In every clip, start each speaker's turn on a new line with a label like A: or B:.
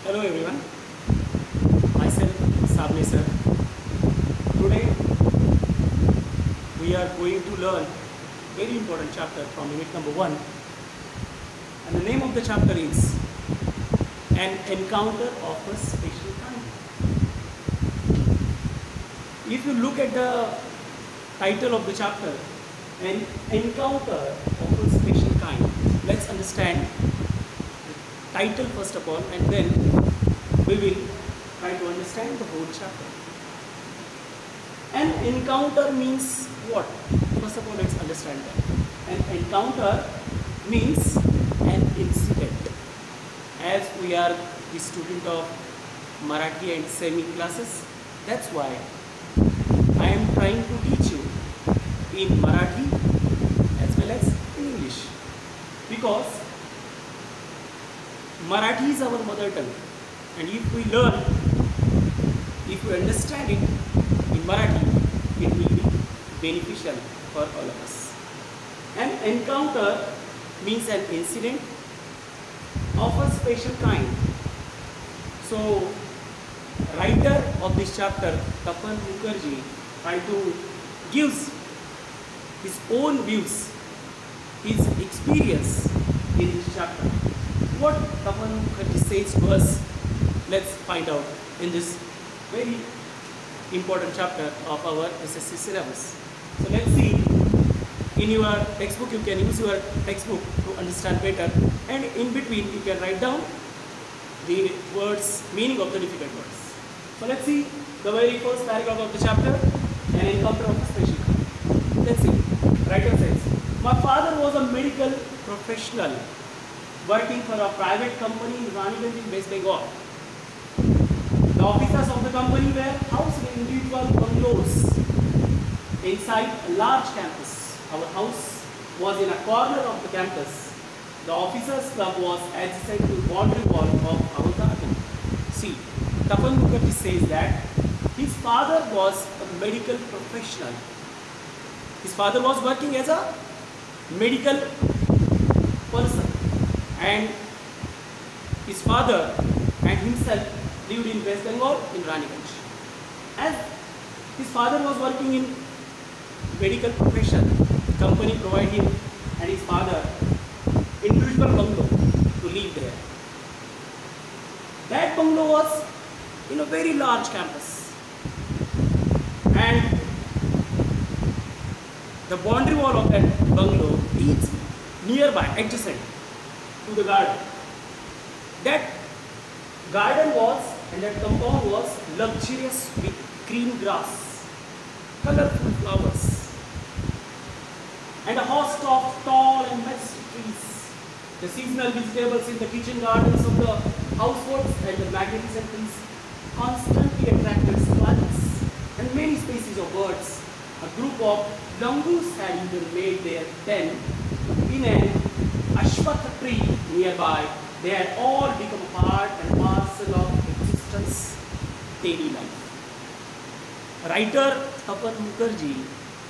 A: Hello everyone, myself Sabne sir. Today we are going to learn very important chapter from unit number 1, and the name of the chapter is An Encounter of a Special Kind. If you look at the title of the chapter, An Encounter of a Special Kind, let's understand the title first of all, and then we will try to understand the whole chapter. An encounter means what? First of all, let's understand that. An encounter means an incident. As we are the student of Marathi and semi classes, that's why I am trying to teach you in Marathi as well as in English, because Marathi is our mother tongue, and if we learn, if we understand it in Marathi, it will be beneficial for all of us. An encounter means an incident of a special kind. So, writer of this chapter, Tapan Mukherjee, try to gives his own views, his experience in this chapter. What Tapan Mukherjee says to us, let's find out in this very important chapter of our SSC syllabus. So let's see, in your textbook you can use your textbook to understand better, and in between you can write down the words, meaning of the difficult words. So let's see the very first paragraph of the chapter, An Encounter of a Special Kind. Let's see, writer says, my father was a medical professional working for a private company in Raniganj in West Bengal. The officers of the company were housed in individual bungalows inside a large campus. Our house was in a corner of the campus. The officers' club was adjacent to the boundary wall of our garden. See, Tapan Mukherjee says that his father was a medical professional. His father was working as a medical person, and his father and himself lived in West Bengal in Raniganj. As his father was working in medical profession, the company provided him and his father individual bungalow to live there. That bungalow was in a very large campus, and the boundary wall of that bungalow is nearby, adjacent to the garden. That garden was, and that compound was luxurious with green grass, colorful flowers, and a host of tall and majestic trees. The seasonal vegetables in the kitchen gardens of the households and the magnificent trees constantly attracted swallows and many species of birds. A group of langurs had even made their den in an ashwatha tree nearby. They had all become a part and parcel of existence, daily life. Writer Tapan Mukherjee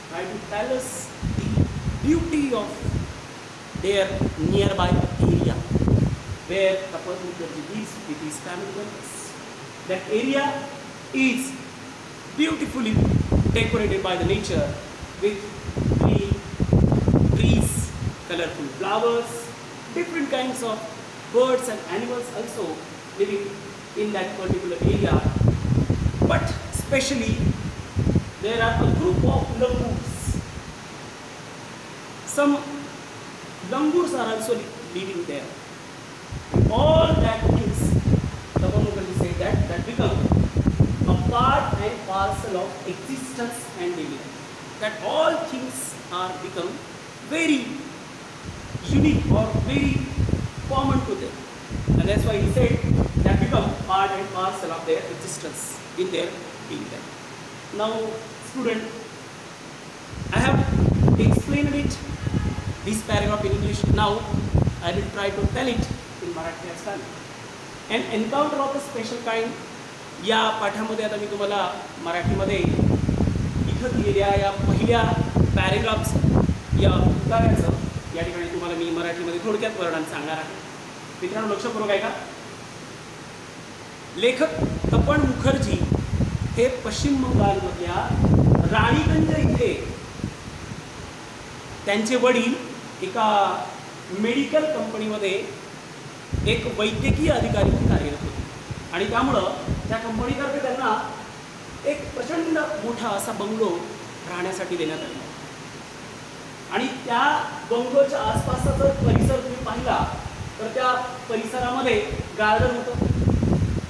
A: tried to tell us the beauty of their nearby area where Tapan Mukherjee lives with his family members. That area is beautifully decorated by the nature with green trees, colorful flowers, different kinds of birds and animals also living in that particular area. But especially there are a group of langurs. Some langurs are also living there. All that things, Tapan Mukherjee said that become a part and parcel of existence and daily life. That all things are become very unique or very common to them, and that's why he said that become part and parcel of their existence in their daily life. Now, student, I have explained it, this paragraph in English. Now I will try to tell it in Marathi as well. An encounter of a special kind, या पाठामध्ये आता मी तुम्हाला मराठीमध्ये इथं दिलेल्या या पहिल्या paragraphs या उतार्याचं या ठिकाणी तुम्हाला मी मराठीमध्ये थोडक्यात वर्णन सांगणार आहे. मित्रांनो लक्षपूर्वक ऐका. लेखक तपन मुखर्जी हे पश्चिम बंगालमधल्या राणीगंज इथे त्यांचे वडील एका मेडिकल कंपनीमध्ये एक वैद्यकीय अधिकारी म्हणून कार्यरत होते आणि त्यामुळं त्या कंपनीतर्फे त्यांना एक प्रचंड मोठा असा बंगलो राहण्यासाठी देण्यात आला आणि त्या बंगलोच्या आसपासचा जर परिसर तुम्ही पाहिला तर त्या परिसरामध्ये गार्डन होतं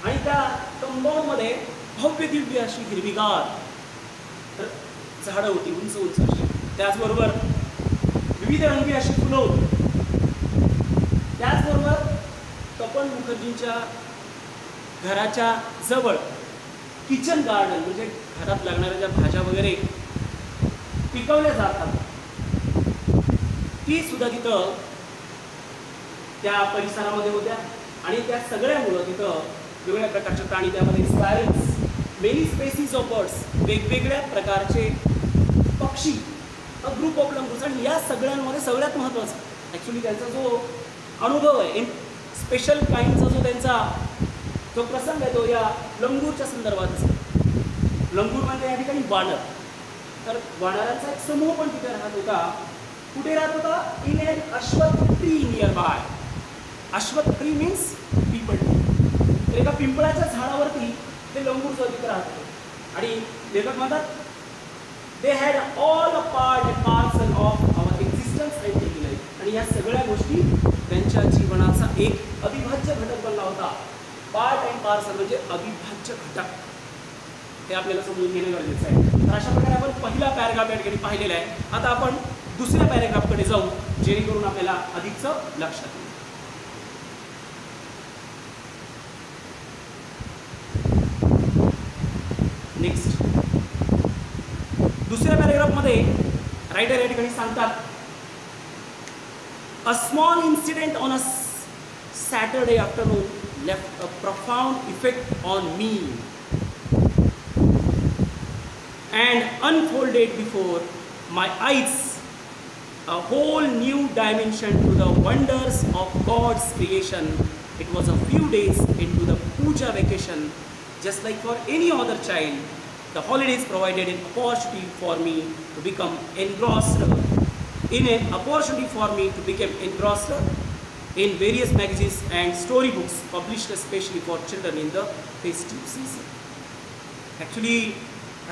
A: आणि त्या कंपाऊंडमध्ये भव्य दिव्य अशी हिरवीगार झाडं होती, उंच उंच अशी, त्याचबरोबर विविध रंगी अशी फुलं होती. त्याचबरोबर तपन मुखर्जींच्या घराच्या जवळ किचन गार्डन म्हणजे घरात लागणाऱ्या ज्या भाज्या वगैरे पिकवल्या जातात ती सुद्धा तिथं त्या परिसरामध्ये होत्या आणि त्या सगळ्यामुळं तिथं वेगवेगळ्या प्रकारचे प्राणी, त्यामध्ये sparrows, many species of birds, वेगवेगळ्या प्रकारचे पक्षी, अ ग्रुप ऑफ लंगूर्स. आणि या सगळ्यांमध्ये सगळ्यात महत्त्वाचं ॲक्च्युली त्यांचा जो अनुभव आहे, स्पेशल काइंडचा जो त्यांचा जो प्रसंग आहे तो या लंगूरच्या संदर्भात असतो. लंगूर म्हणजे या ठिकाणी वानर, तर वानरांचा एक समूह पण तिथे राहत होता. कुठे राहत होता? In an ashvattha tree nearby. Ashvattha tree means peepal tree. तर एका पिंपळाच्या झाडावरती ते लंगूर तिथे राहत होते आणि लेखक म्हणतात they had all a part and parcel of our existence and daily life. आणि या सगळ्या गोष्टी त्यांच्या जीवनाचा एक अविभाज्य घटक बनला होता. पार्ट अँड पार्सल म्हणजे अविभाज्य घटक, हे आपल्याला समजून घेणं गरजेचं आहे. तर अशा प्रकारे आपण पहिला पॅराग्राफ या ठिकाणी पाहिलेला आहे. आता आपण दुसऱ्या पॅराग्राफकडे जाऊ जेणेकरून आपल्याला अधिकचं लक्षात येईल. नेक्स्ट दुसऱ्या पॅराग्राफमध्ये रायटर या ठिकाणी सांगतात a small incident on a Saturday afternoon left a profound effect on me and unfolded before my eyes a whole new dimension to the wonders of God's creation. It was a few days into the puja vacation. Just like for any other child, the holidays provided an opportunity for me to become engrossed in various magazines and storybooks published especially for children in the festive season. Actually,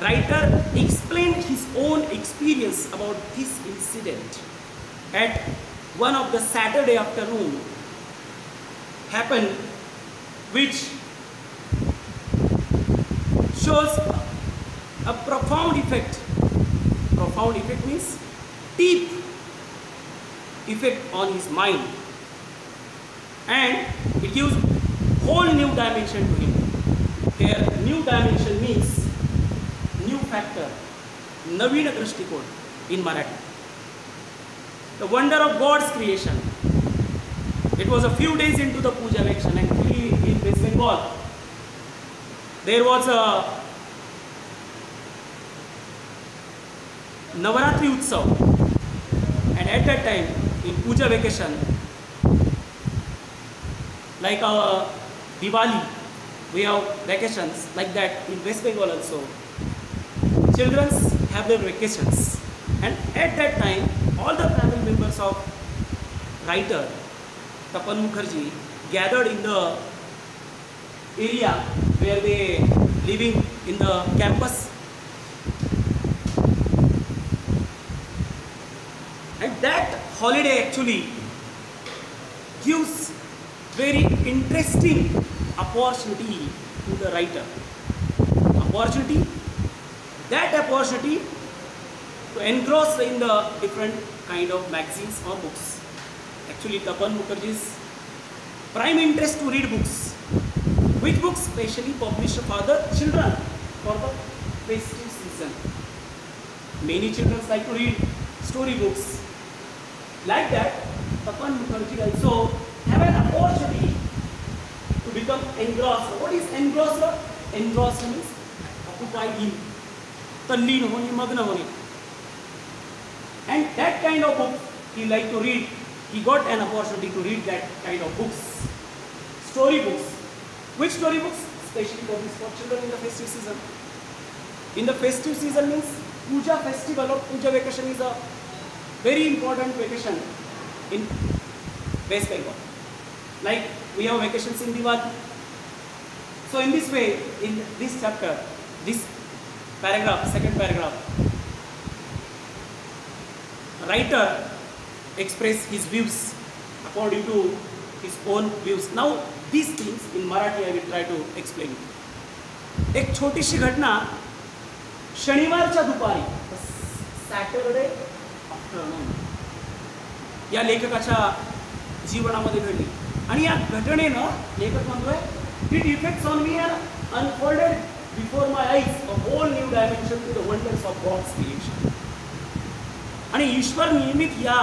A: writer explained his own experience about this incident at one of the Saturday afternoon happened, which shows a profound effect. Profound effect means deep effect on his mind. And it gives whole new dimension to him. Here new dimension means new factor, नवीन दृष्टिकोन in Marathi. The wonder of God's creation. It was a few days into the puja vacation. Actually in West Bengal there was a Navaratri Utsav, and at that time in puja vacation, like Diwali, we have vacations like that in West Bengal also. Children have their vacations, and at that time, all the family members of writer Tapan Mukherjee gathered in the area where they living in the campus, and that holiday actually gives very interesting opportunity to the writer. That opportunity to engross in the different kind of magazines or books. Actually, Tapan Mukherjee's prime interest to read books. Which books specially published for the children for the festive season? Many children like to read story books. Like that, Tapan Mukherjee also have an opportunity to become engrossed. What is engrossed? Engrossed means occupied in, तल्लीन होने, मग्न होने. And that kind of book he liked to read. He got an opportunity to read that kind of books. Story books. Which story books? especially for children in the festive season. In the festive season means Puja festival or Puja vacation is a very important vacation in West Bengal. Like we have vacations in Diwali. So in this way, in this chapter, this paragraph, second paragraph, writer express his views according to his own views. Now these things in Marathi I will try to explain. एक छोटीशी घटना शनिवारच्या दुपारी, Saturday afternoon, या लेखकाच्या जीवनामध्ये घडली आणि या घटनेनं लेखक म्हणतोय it affects on me and unfolded before my eyes a whole new dimension to the wonders of God's creation. आणि ईश्वर निर्मित या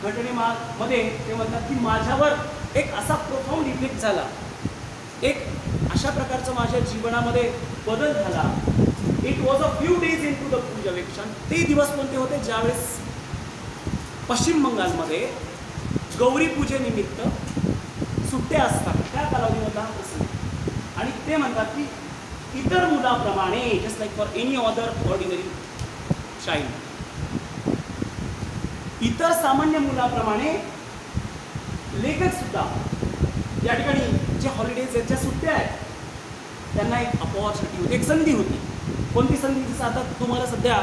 A: घटनेमध्ये ते म्हणतात की माझ्यावर एक असा प्रोफाऊंड इफेक्ट झाला, एक अशा प्रकारचा माझ्या जीवनामध्ये बदल झाला. It was a few days into the Puja vacation. ते दिवस कोणते होते ज्यावेळेस पश्चिम बंगालमध्ये गौरी पूजेनिमित्त सुट्ट्या असतात, त्या कालावधीमधला हा प्रसंग. आणि ते म्हणतात की इतर मुलाप्रमाणे just like for any other ordinary child, इतर सामान्य मुलाप्रमाणे लेखक सुद्धा या ठिकाणी जे हॉलिडेज आहेत, ज्या सुट्ट्या आहेत, त्यांना एक अपॉर्च्युनिटी होती, एक संधी होती. कोणती संधी? जसं आता तुम्हाला सध्या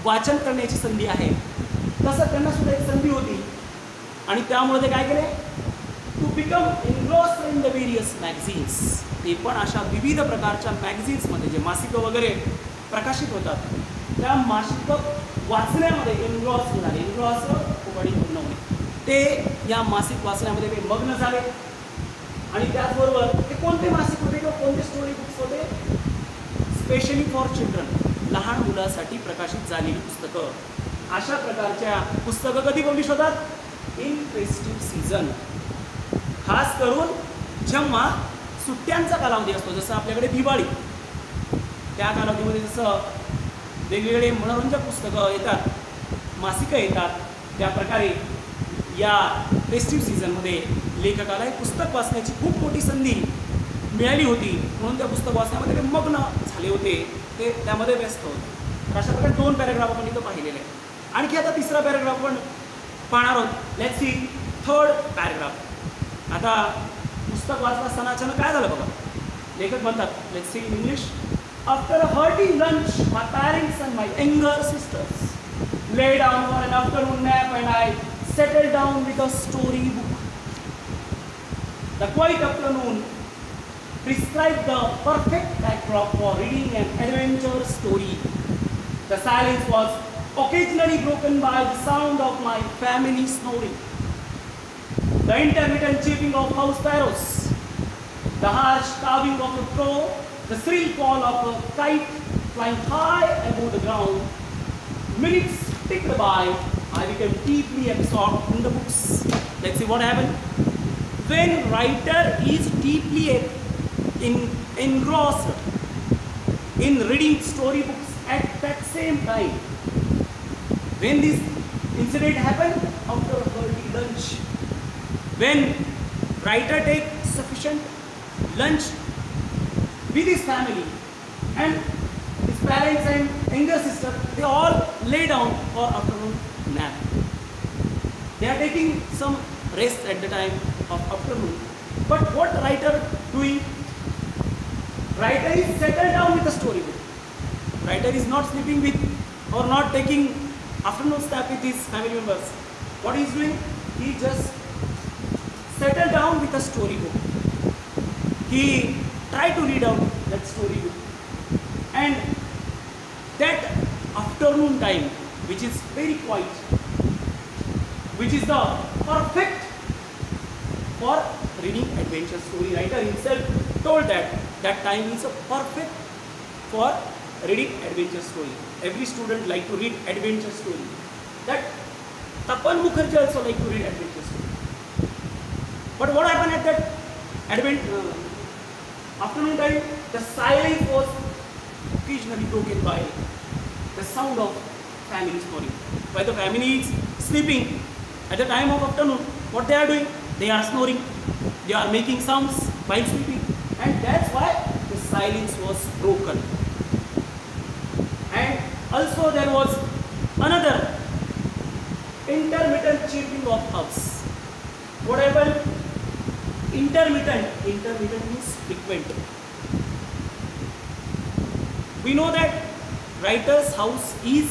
A: वाचन करण्याची संधी आहे, तसं त्यांना सुद्धा एक संधी होती. आणि त्यामुळे ते काय केले, to become engrossed in the various magazines. ते पण अशा विविध प्रकारच्या मॅगझिन्समध्ये जे मासिकं वगैरे प्रकाशित होतात त्या मासिक वाचण्यामध्ये एनग्रॉस झाले. एनग्रॉस कोकणी पूर्ण ते या मासिक वाचण्यामध्ये ते मग्न झाले. आणि त्याचबरोबर ते कोणते मासिक होते किंवा कोणते स्टोरी बुक्स होते? स्पेशली फॉर चिल्ड्रन, लहान मुलांसाठी प्रकाशित झालेली पुस्तकं. अशा प्रकारच्या पुस्तकं कधी पब्लिश होतात? इन फेस्टिव्ह सीझन. खास करून जेव्हा सुट्ट्यांचा कालावधी असतो, जसं आपल्याकडे दिवाळी, त्या कालावधीमध्ये जसं वेगवेगळे मनोरंजक पुस्तकं येतात, मासिकं येतात, त्या प्रकारे या फेस्टिव्ह सीझनमध्ये लेखकाला एक पुस्तक वाचण्याची खूप मोठी संधी मिळाली होती. म्हणून त्या पुस्तक वाचण्यामध्ये ते मग्न झाले होते, ते त्यामध्ये व्यस्त होते. अशा प्रकारे 2 पॅराग्राफ आपण इथं पाहिलेले आहे. आणखी आता तिसरा पॅराग्राफ आपण पाहणार आहोत. Let's see third paragraph. आता पुस्तक वाचत असताना अचानक काय झालं बघा. लेखक म्हणतात, let's see in English. After a hearty lunch, my parents and my younger sisters lay down for an afternoon nap and I settled down with a story book. The quiet afternoon prescribed the perfect backdrop for reading an adventure story. The silence was occasionally broken by the sound of my family snoring, the intermittent chirping of house sparrows, the harsh carving of a crow, the shrill call of a kite flying high above the ground. Minutes ticked by. I became deeply absorbed in the books. Let's see what happened. When writer is deeply engrossed in reading storybooks at that same time, when this incident happened after a hearty lunch, when writer takes sufficient lunch with his family and his parents and younger sister, they all lay down for afternoon nap. They are taking some rest at the time of afternoon. But what writer doing? Writer is settled down with a storybook. Writer is not sleeping with or not taking afternoon nap with his family members. What he is doing? He just settled down with a storybook. He try to read out that storybook, and that afternoon time, which is very quiet, which is the perfect for reading adventure story. Writer himself told that time is a perfect for reading adventure story. Every student like to read adventure story. That Tapan Mukherjee also like to read adventure story. But what happened at that afternoon time? The silence was occasionally broken by the sound of family snoring. While the family is sleeping at the time of afternoon, what they are doing? They are snoring. They are making sounds while sleeping, and that's why silence was broken. And also there was another intermittent chirping of house. What happened? Intermittent means frequent. We know that writer's house is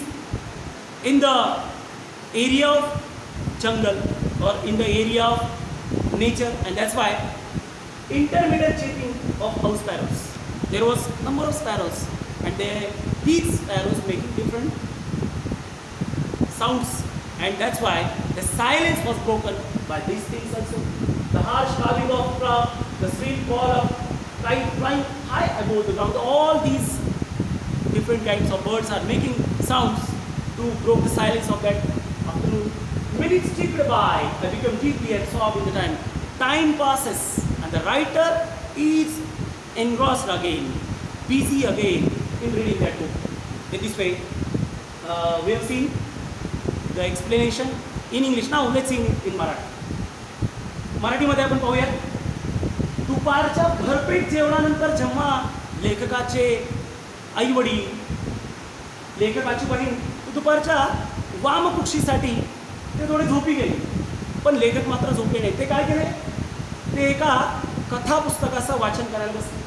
A: in the area of jungle or in the area of nature, and that's why intermittent chirping of house sparrows. There was number of sparrows, and these sparrows making different sounds, and that's why the silence was broken by these things also. The harsh calling of crow, the sweet call of kite flying high above the ground. All these different kinds of birds are making sounds to break the silence of that afternoon. Minutes ticked by. I become deeply absorbed in the time. Time passes, and the writer is engrossed again, busy again in reading that book. In this way, we have seen the explanation in English. Now let's see in Marathi. मराठीमध्ये आपण पाहूयात. दुपारच्या भरपेट जेवणानंतर जेव्हा लेखकाचे आई वडील, लेखकाची बहीण दुपारच्या वामकुक्षीसाठी ते थोडे झोपी गेले, पण लेखक मात्र झोपले नाही. ते काय केले? ते एका कथा पुस्तकाचं वाचन करायला बसले.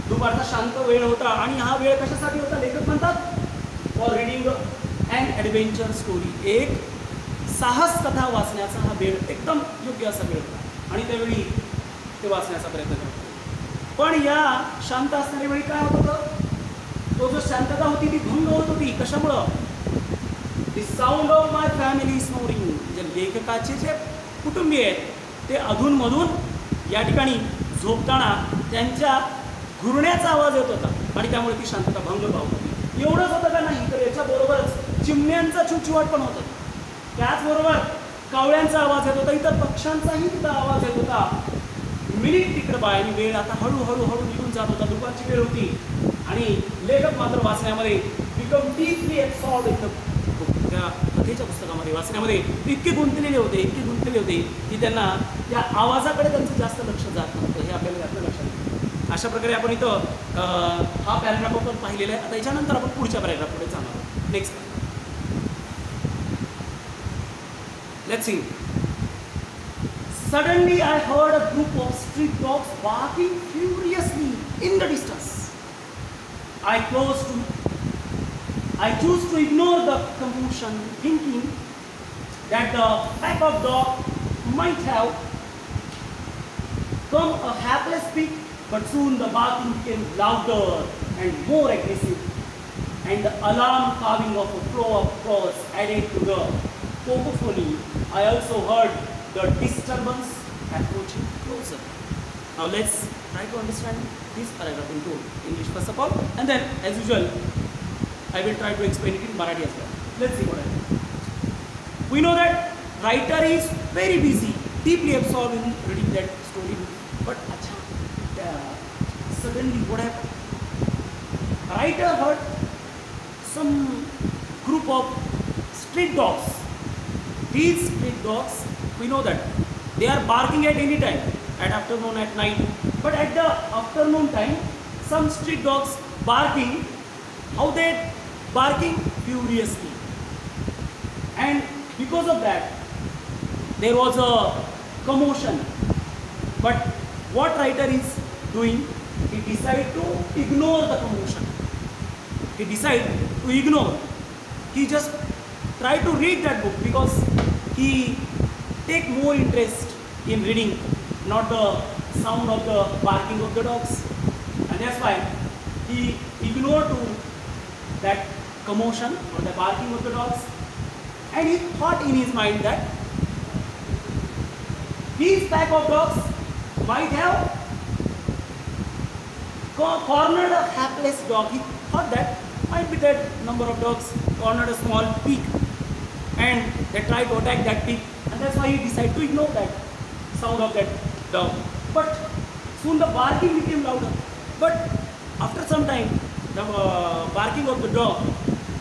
A: दुपारचा शांत वेळ होता, आणि हा वेळ कशासाठी होता? लेखक म्हणतात for reading and adventure story. एक साहस कथा वाचण्याचा हा वेळ एकदम योग्य असा वेळ होता, आणि त्यावेळी ते वाचण्याचा प्रयत्न करतो. पण या शांत असणाऱ्या वेळी काय होत होतं? तो जो शांतता होती ती भंग होत होती. कशामुळं? The sound of my family snoring. जे लेखकाचे जे कुटुंबीय आहेत ते अधूनमधून या ठिकाणी झोपताना त्यांच्या घुरण्याचा आवाज येत होता, आणि त्यामुळे ती शांतता भंग पावत होती. एवढंच होतं का? नाही, तर याच्याबरोबरच चिमण्यांचा चिवचिवाट पण होता. त्याचबरोबर कावळ्यांचा आवाज येत होता, इतर पक्ष्यांचाही तिथं आवाज येत होता. मिनिट तिकडं बाय, आणि वेळ आता हळूहळू निघून जात होता. दुपारची वेळ होती, आणि लेखक मात्र वाचण्यामध्ये become deeply absorbed in the book. त्या कथेच्या पुस्तकामध्ये वाचण्यामध्ये इतके गुंतलेले होते की त्यांना त्या आवाजाकडे त्यांचं जास्त लक्ष जात नव्हतं. हे आपल्याला त्यातलं लक्षात येतं. अशा प्रकारे आपण इथं हा पॅराग्राफ आपण पाहिलेला आहे. आता याच्यानंतर आपण पुढच्या पॅराग्राफकडे जाणार आहोत. Next, let's see. Suddenly I heard a group of street dogs barking furiously in the distance. I chose to ignore the commotion, thinking that the pack of dogs might have come a hapless pig, but soon the barking became louder and more aggressive, and the alarm carving of a flow of crows added to the cacophony. I also heard the disturbance approaching closer. Now let's try to understand this paragraph into English first of all, and then as usual I will try to explain it in Marathi as well. Let's see what happens. We know that writer is very busy, deeply absorbed in reading that story, but suddenly what happened? Writer heard some group of street dogs. These street dogs, we know that they are barking at any time, at afternoon, at night. But at the afternoon time, some street dogs barking. How they barking? Furiously. And because of that, there was a commotion. But what writer is doing? He decided to ignore the commotion. He decided to ignore. He just try to read that book because he take more interest in reading, not the sound of the barking of the dogs, and that's why he ignored to that commotion or the barking of the dogs, and he thought in his mind that these pack of dogs might have cornered a hapless dog. He thought that might be that number of dogs cornered a small pig, and they tried to attack that pig, and that's why he decided to ignore that sound of that dog. But soon the barking became louder. But after some time, the barking of the dog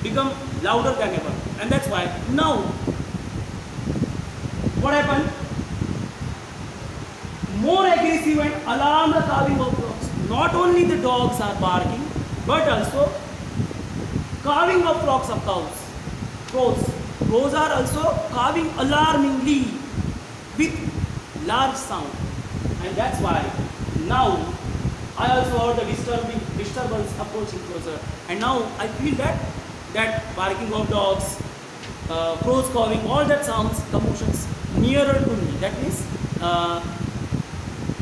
A: became louder than ever, and that's why now what happened? More aggressive and alarmed the calling of dogs. not only the dogs are barking, but also calving of flocks of cows. Crows are also calving alarmingly with large sound, and that's why now I also heard the disturbance approaching closer, and now I feel that barking of dogs, crows calling, all that sounds, commotions nearer to me. That means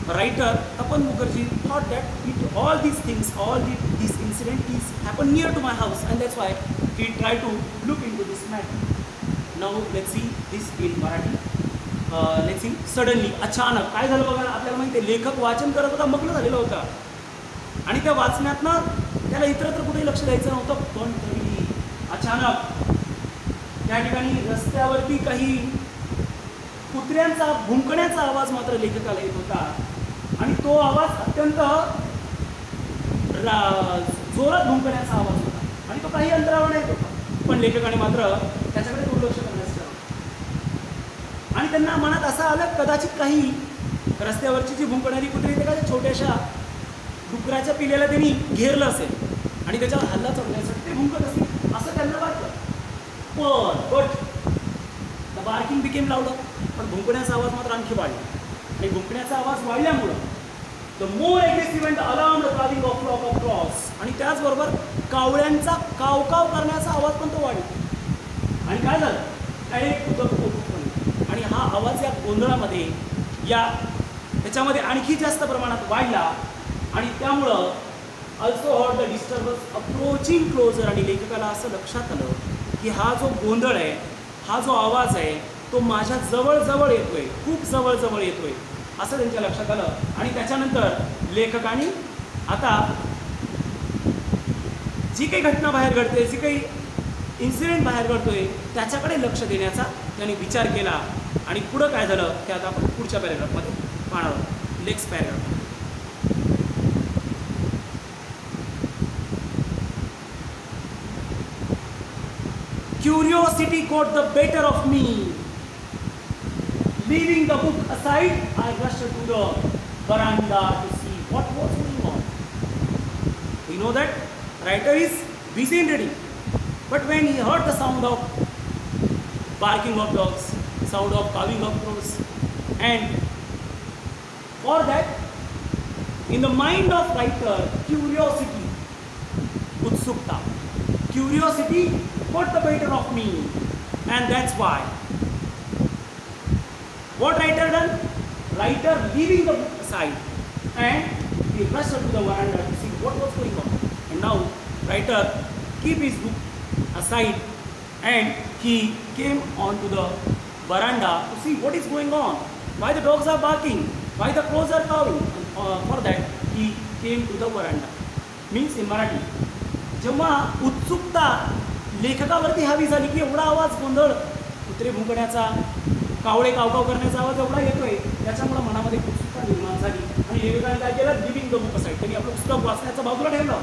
A: writer Tapan Mukherjee thought that all these things, these incidents happen near to my house, and that's why he tried to look into this matter. Now let's see this in Marathi. Let's see. Suddenly, अचानक काय झालं बघा. आपल्याला माहिती आहे, लेखक वाचन करत होता, मग्न झालेला होता, आणि त्या वाचण्यातनं त्याला इतरत्र कुठेही लक्ष द्यायचं नव्हतं. पण तरी अचानक त्या ठिकाणी रस्त्यावरती काही कुत्र्यांचा भुंकण्याचा आवाज मात्र लेखकाला येत होता, आणि तो आवाज अत्यंत जोरात भुंकण्याचा आवाज होता, आणि तो काही अंतरावर येत होता. पण लेखकाने मात्र त्याच्याकडे दुर्लक्ष करण्यास ठरवलं, आणि त्यांना मनात असं आलं, कदाचित काही रस्त्यावरची जी भुंकणारी कुत्री ते काही छोट्याशा डुकराच्या पिल्याला त्यांनी घेरलं असेल, आणि त्याच्यावर हल्ला चढवण्यासाठी ते भुंकत असतील असं त्यांना वाटलं. बट द बार्किंग बिकेम लावलं. पण भुंकण्याचा आवाज मात्र आणखी वाढला, आणि भुंकण्याचा आवाज वाढल्यामुळं the more aggressive and alarmed crowding of flock of crows, आणि त्याचबरोबर कावळ्यांचा कावकाव करण्याचा आवाज पण तो वाढला. आणि काय झालं, आणि हा आवाज या गोंधळामध्ये त्याच्यामध्ये आणखी जास्त प्रमाणात वाढला, आणि त्यामुळं also hot the disturbance approaching closer. आणि लेखकाला असं लक्षात आलं की हा जो गोंधळ आहे, हा जो आवाज आहे, तो माझ्या जवळजवळ येतोय, खूप जवळजवळ येतोय, असं त्यांच्या लक्षात आलं. आणि त्याच्यानंतर लेखकाने आता जी काही घटना बाहेर घडते, जी काही इन्सिडेंट बाहेर घडतोय, त्याच्याकडे लक्ष देण्याचा त्यांनी विचार केला. आणि पुढं काय झालं ते आता आपण पुढच्या पॅरेग्राफमध्ये पाहणार आहोत. Next paragraph. Curiosity got the better of me. Leaving the book aside, I rushed to the veranda to see what was going on. We know that writer is busy in reading, but when he heard the sound of barking of dogs, sound of cawing of crows, and for that, in the mind of writer, curiosity, utsukta, curiosity got the better of me, and that's why what writer done? Writer leaving the book aside and he rushed to the veranda to see what was going on. And now writer keep his book aside and he came onto the veranda to see what is going on, why the dogs are barking, why the crows are cawing. And for that he came to the veranda. Means in Marathi, जेव्हा उत्सुकता लेखकावरती हवी झाली की एवढा आवाज, गोंधळ, कुत्रे भुंकण्याचा, कावळे कावकाव करण्याचा आवाज एवढा येतोय, त्याच्यामुळे मनामध्ये उत्सुकता निर्माण झाली. आणि लेखकाने काय केलं, लिव्हिंग द बुक असाइड, त्यांनी आपलं पुस्तक वाचण्याचं बाजूला ठेवलं.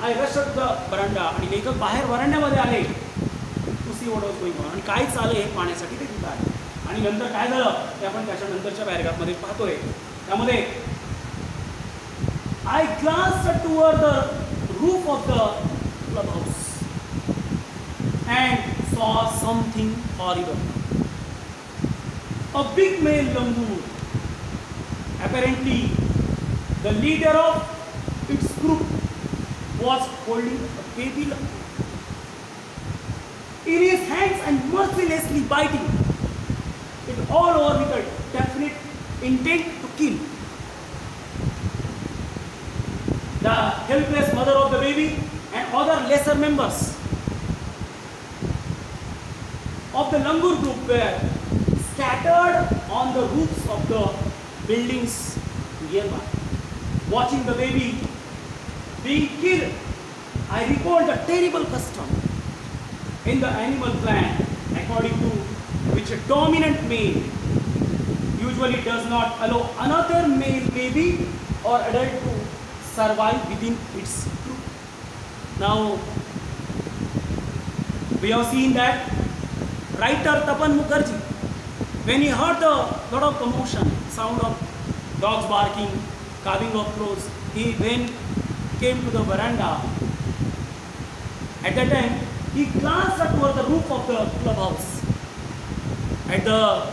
A: आय रश्ड द वरांडा, आणि लेखक बाहेर वरांड्यामध्ये आले to see what was going on, आणि काय चालू आहे हे पाहण्यासाठी ते तिथं आले. आणि नंतर काय झालं ते आपण त्याच्या नंतरच्या पॅरेग्राफमध्ये पाहतोय. त्यामध्ये I glanced toward the roof of the clubhouse and saw something horrible. A big male langur, apparently the leader of its group, was holding a baby langur in his hands and mercilessly biting it all over with a definite intent to kill. The helpless mother of the baby and other lesser members of the langur group were scattered on the roofs of the buildings nearby, watching the baby being killed. I recalled a terrible custom in the animal clan, according to which a dominant male usually does not allow another male baby or adult to survive within its group. Now we have seen that writer Tapan Mukherjee, when he heard the lot of commotion, sound of dogs barking, carving of clothes. He then came to the veranda. At that time, he glanced up toward the roof of the clubhouse. At the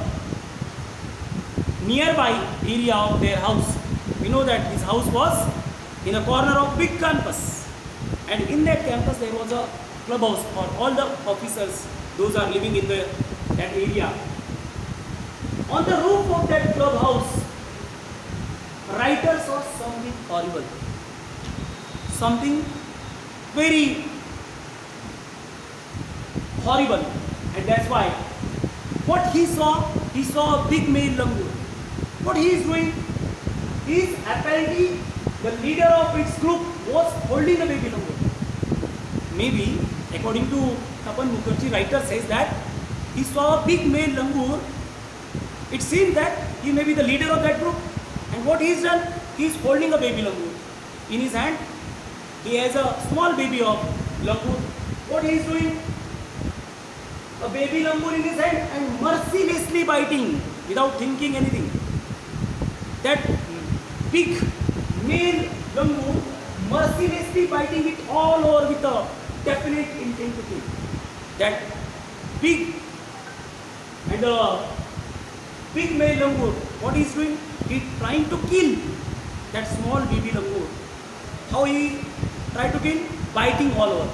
A: nearby area of their house, we know that his house was in a corner of big campus, and in that campus there was a clubhouse for all the officers, those are living in that area. On the roof of that clubhouse, writers saw something horrible, something very horrible, and that's why what he saw a big male langur. What he is doing is apparently the leader of its group was holding a baby langur. Maybe according to Tapan Mukherjee, writer says that he saw a big male langur. It seems that he may be the leader of that group, and what he has done, he is holding a baby langur in his hand. He has a small baby of langur. What he is doing? A baby langur in his hand and mercilessly biting without thinking anything. That big male langur mercilessly biting it all over with a definite intent to kill. That big and big male langur, what he is doing? He is trying to kill that small baby langur. How he tried to kill? Biting all over.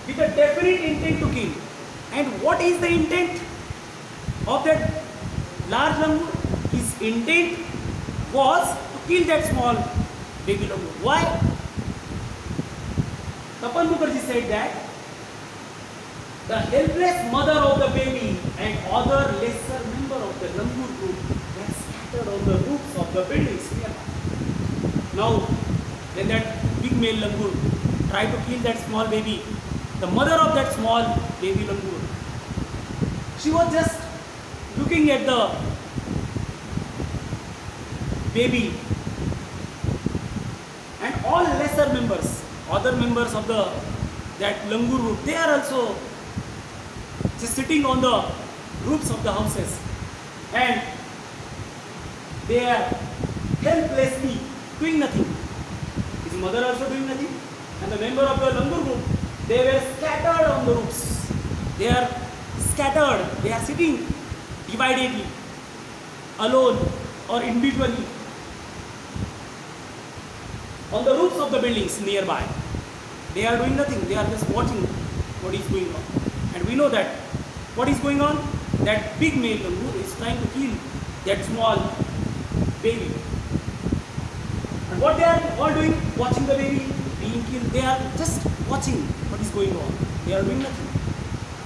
A: With a definite intent to kill. And what is the intent of that large langur? His intent was to kill that small baby langur. Why? Tapan Mukherjee said that the helpless mother of the baby and other lesser member of the langur group were scattered on the roofs of the buildings nearby. Now, when that big male langur tried to kill that small baby, the mother of that small baby langur, she was just looking at the baby, and all lesser members, other members of that langur group, they are also just sitting on the roofs of the houses, and they are helplessly doing nothing. His mother also doing nothing, and the member of the langur group, they were scattered on the roofs. They are scattered. They are sitting dividedly, alone or individually on the roofs of the buildings nearby. They are doing nothing. They are just watching what is going on. And we know that what is going on, that big male langur is trying to kill that small baby. And what they are all doing, watching the baby being killed, they are just watching what is going on. They are doing nothing.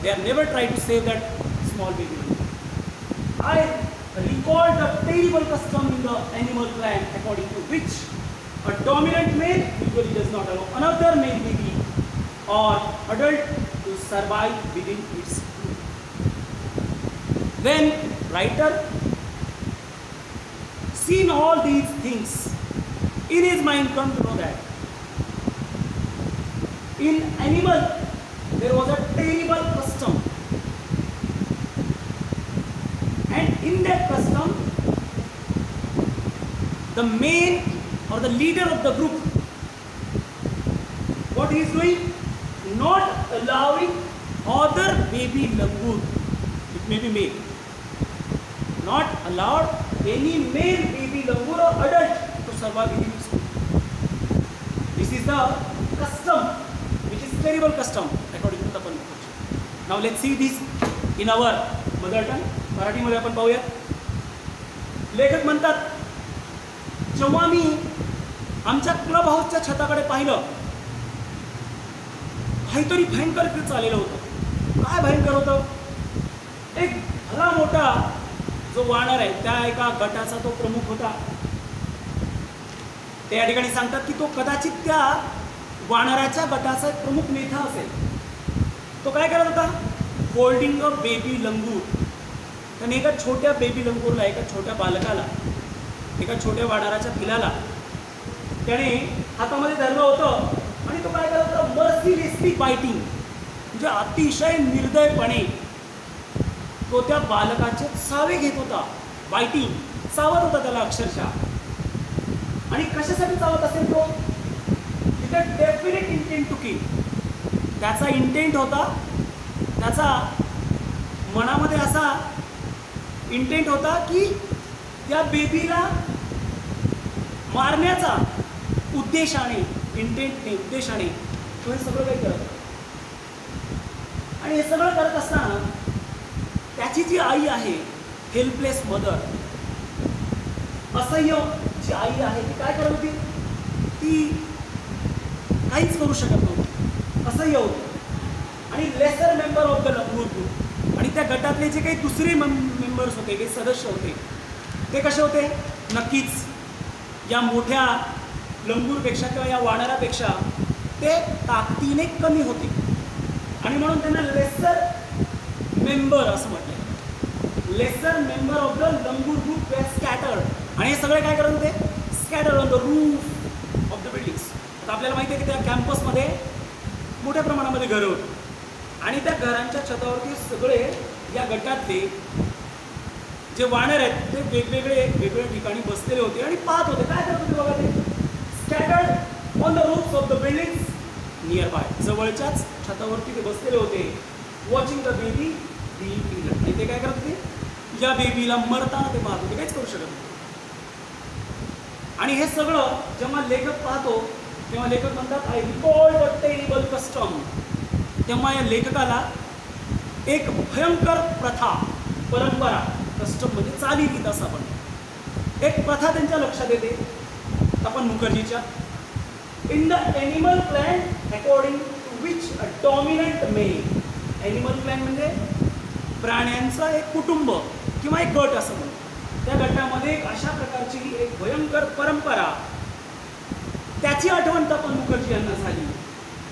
A: They have never tried to save that small baby. I recall the terrible custom in the animal clan according to which a dominant male usually does not allow another male baby or adult to survive within its group. When writer seen all these things, in his mind come to know that in animal there was a terrible custom, and in that custom the main or the leader of the group, what he is doing, not allowing other baby langur, it may be male, not allowed any male baby langur or adult to survive in its group. This is the custom, which is terrible custom according to Tapan Mukherjee. Now let's see this in our mother tongue. Marathi मध्ये आपण पाहूया. लेखक म्हणतात, जेव्हा मी आमच्या club हाऊसच्या छताकडे पाहिलं, काहीतरी भयंकर चाललेलं होतं. काय भयंकर होतं? एक भला मोठा जो वानर आहे त्या एका गटाचा तो प्रमुख होता. त्या ठिकाणी सांगतात की तो कदाचित त्या वानराच्या गटाचा एक प्रमुख नेता असेल. तो काय करत होता? होल्डिंग अ बेबी लंगूर. त्याने एका छोट्या बेबी लंगूरला, एका छोट्या बालकाला, एका छोट्या वानराच्या पिलाला त्याने हातामध्ये धरलं होतं आणि तो काय करत होता? मर्सिलेसली बायटिंग, म्हणजे अतिशय निर्दयपणे तो त्या बालकाचे चावे घेत होता. बायटिंग, चावत होता त्याला अक्षरशः. आणि कशासाठी चावत असेल तो? तिथे डेफिनेट इंटेंट टू किल. त्याचा इंटेंट होता, त्याचा मनामध्ये असा इंटेंट होता की त्या बेबीला मारण्याचा उद्देशाने, उद्देशाने तो हे सगळं काही करत. आणि हे सगळं करत असताना त्याची जी आई आहे, हेल्पलेस मदर, असह्य जी आई आहे, ती काय करत होती? ती काहीच करू शकत नव्हती, असह्य होती. आणि lesser member of the langur group, आणि त्या गटातले जे काही दुसरे मेंबर्स होते, काही सदस्य होते, ते कसे होते? नक्कीच या मोठ्या लंगूरपेक्षा किंवा या वानरापेक्षा ते ताकदीने कमी होते. आणि म्हणून त्यांना लेसर मेंबर असं म्हटलं. Lesser member of the langur group were scattered. आणि हे सगळे काय करत होते? Scattered on the roof of the buildings. आता आपल्याला माहिती आहे की त्या कॅम्पसमध्ये मोठ्या प्रमाणामध्ये घरं होती, आणि त्या घरांच्या छतावरती सगळे या गटातले जे वानर आहेत ते वेगवेगळ्या ठिकाणी बसलेले होते आणि पाहत होते. काय करत होते बघा ते? Scattered on the roofs of the buildings nearby. जवळच्याच छतावरती ते बसलेले होते, watching the baby being killed. आणि ते काय करत होते? या बेबीला मरताना ते पाहत होते, काहीच करू शकत नाही. आणि हे सगळं जेव्हा लेखक पाहतो तेव्हा लेखक म्हणतात, आय रिकॉल द टेरिबल कस्टम. तेव्हा या लेखकाला एक भयंकर प्रथा, परंपरा, कस्टम म्हणजे चालीरीत असं आपण, एक प्रथा त्यांच्या लक्षात येते तपन मुखर्जीच्या. In the animal clan according to which a dominant male. Animal clan म्हणजे प्राण्यांचं एक कुटुंब किंवा एक गट असं म्हणतो. त्या गटामध्ये एक अशा प्रकारची एक भयंकर परंपरा, त्याची आठवण तपन मुखर्जी यांना झाली.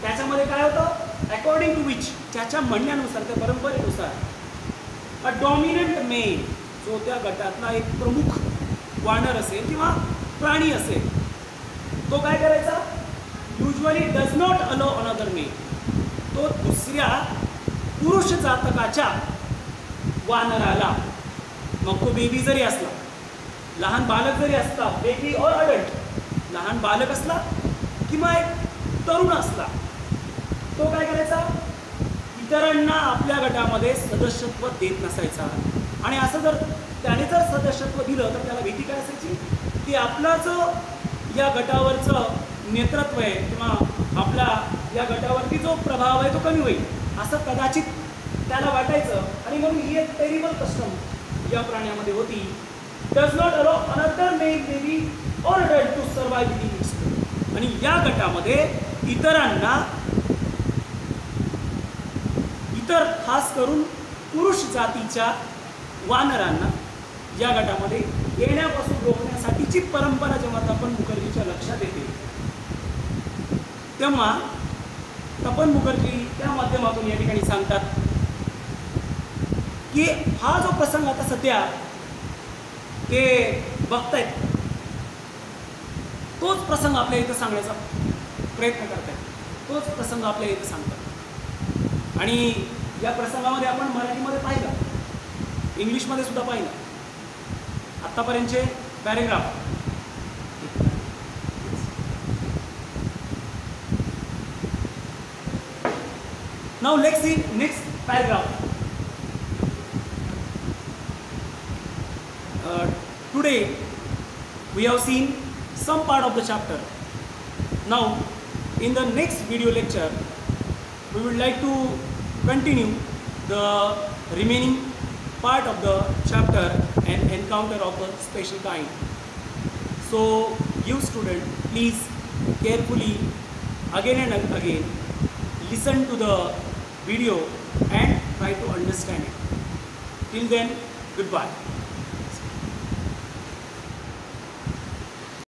A: त्याच्यामध्ये काय होतं? अकॉर्डिंग टू विच, त्याच्या म्हणण्यानुसार, त्या परंपरेनुसार, अ डॉमिनंट मेल, जो त्या गटातला एक प्रमुख वानर असेल किंवा प्राणी असेल, तो काय करायचा? Usually does not allow another male. तो दुसऱ्या पुरुष जातकाच्या वानराला, मग तो बेबी जरी असला, लहान बालक जरी असला, बेबी और अडल्ट, लहान बालक असला किंवा एक तरुण असला, तो काय करायचा? इतरांना आपल्या गटामध्ये सदस्यत्व देत नसायचा. आणि असं जर त्याने जर सदस्यत्व दिलं तर त्याला भीती काय असायची की आपला जो या गटावरचं नेतृत्व आहे किंवा आपला या गटावरती जो प्रभाव आहे तो कमी होईल, असं कदाचित त्याला वाटायचं. आणि म्हणून ही एक टेरिबल कस्टम या प्राण्यामध्ये होती. Does not allow another male baby or adult to survive in its group. आणि या गटामध्ये इतरांना, इतर खास करून पुरुष जातीच्या वानरांना या गटामध्ये येण्यापासून रोखण्यासाठीची परंपरा जेव्हा तपन मुखर्जीच्या लक्षात येते, तेव्हा तपन मुखर्जी त्या माध्यमातून या ठिकाणी सांगतात की हा जो प्रसंग आता सध्या ते बघतायत, तोच प्रसंग आपल्या इथं सांगण्याचा प्रयत्न करतायत, तोच प्रसंग आपल्या इथं सांगतात. आणि या प्रसंगामध्ये आपण मराठीमध्ये पाहिलं, इंग्लिशमध्ये सुद्धा पाहिलं. आत्तापर्यंतचे पॅरेग्राफ, नाउ लेट्स सी नेक्स्ट पॅरेग्राफ. Today we have seen some part of the chapter. Now in the next video lecture we would like to continue the remaining part of the chapter and encounter of a special kind. So you student, please carefully again and again listen to the video and try to understand it. Till then, goodbye.